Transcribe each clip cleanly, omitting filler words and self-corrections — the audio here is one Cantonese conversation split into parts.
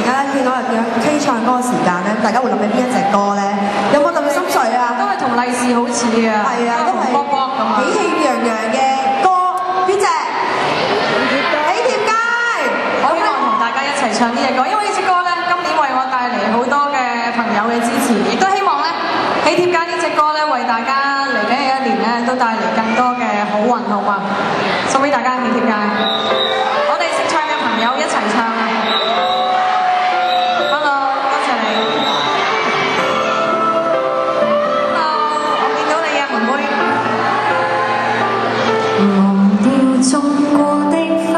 間咧見到人嘅 K 唱歌嘅時間咧，大家會諗起邊一隻歌咧？有冇特別心水啊？都係同利是好似啊，係啊，都係卜卜咁啊，喜氣洋洋嘅歌，邊隻？喜帖街。我希望同大家一齊唱呢隻歌，因為呢隻歌咧今年為我帶嚟好多嘅朋友嘅支持，亦都希望咧喜帖街呢隻歌咧為大家嚟緊嘅一年咧都帶嚟更多嘅好運，好嘛？送俾大家喜帖街，我哋識唱嘅朋友一齊唱啊！ Hello， 多謝你。Hello， 我見到你啊，妹妹。忘掉種過的花，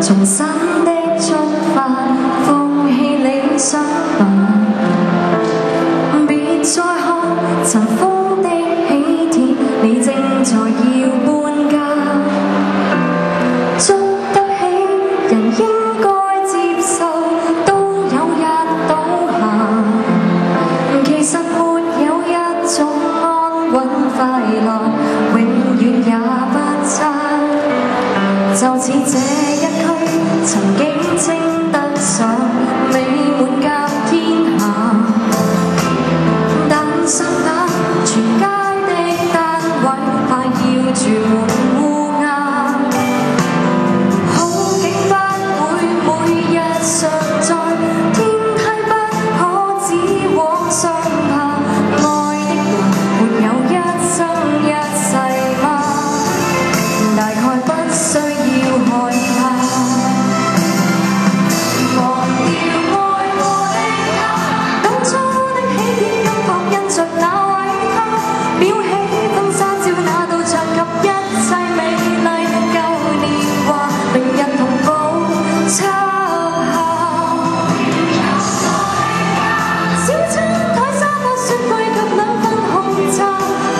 重新的出發，放棄理想吧，別再看塵封的喜帖，你正在要搬家。捉得起人應該接受，都有日倒下。其實沒有一種安穩快樂，永遠也不差。就似這一區曾經稱得上美滿甲天下，但霎那全街的單位快要住滿烏鴉。好景不會每日常在，天梯不可只往上爬。愛的人沒有一生一世嗎？大概不需要害怕。忘掉愛過的他，當初的喜帖金箔印着那位他，裱起婚紗照那道牆及一切美麗舊年華，明日同步抄下。小餐台沙發雪櫃及兩份紅茶，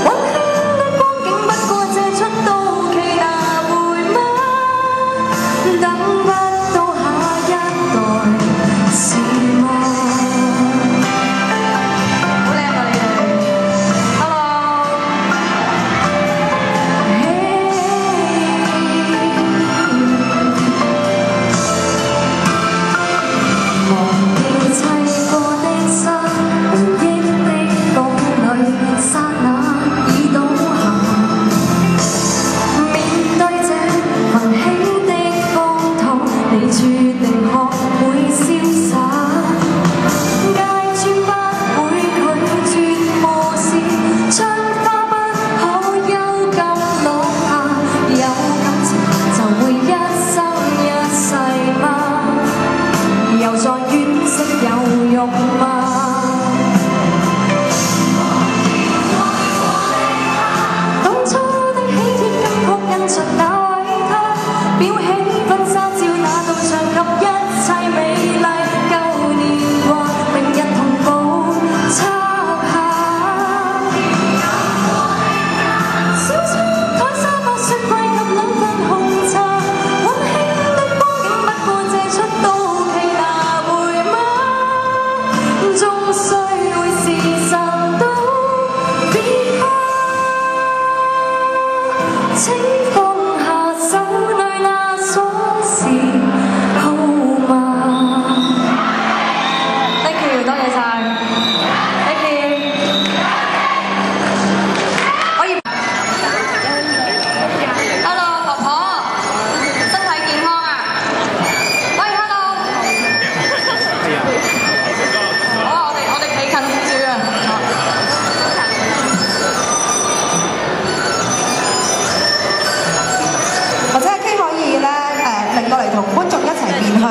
溫馨的光景不過借出到期拿回嗎？等不到下一代是嗎？好靚啊你哋 ，Hello， 忘掉砌過的山，回憶的堡壘，剎那已倒下。面對這奮起的風土，你注定學會瀟灑。街磚不會拒絕無視，窗花不可幽禁落下。有感情就會一生一世嗎？又再惋惜有用嗎？當初的喜帖金箔印着那位他，裱起婚紗照那道牆及一切美麗舊年華，明日同步抄下。小餐台沙發雪櫃及兩份紅茶，溫馨的光景不過借出到期拿回嗎？終須會是神都別怕，請放下手裏那鎖匙好嗎？ Thank you， 多謝晒 ，Thank you。可以 ，Hello， 婆婆，身體健康啊！喂，Hello， 好啊，我哋企近少少啊。或者阿 K 可以咧令過嚟同觀眾一齊面向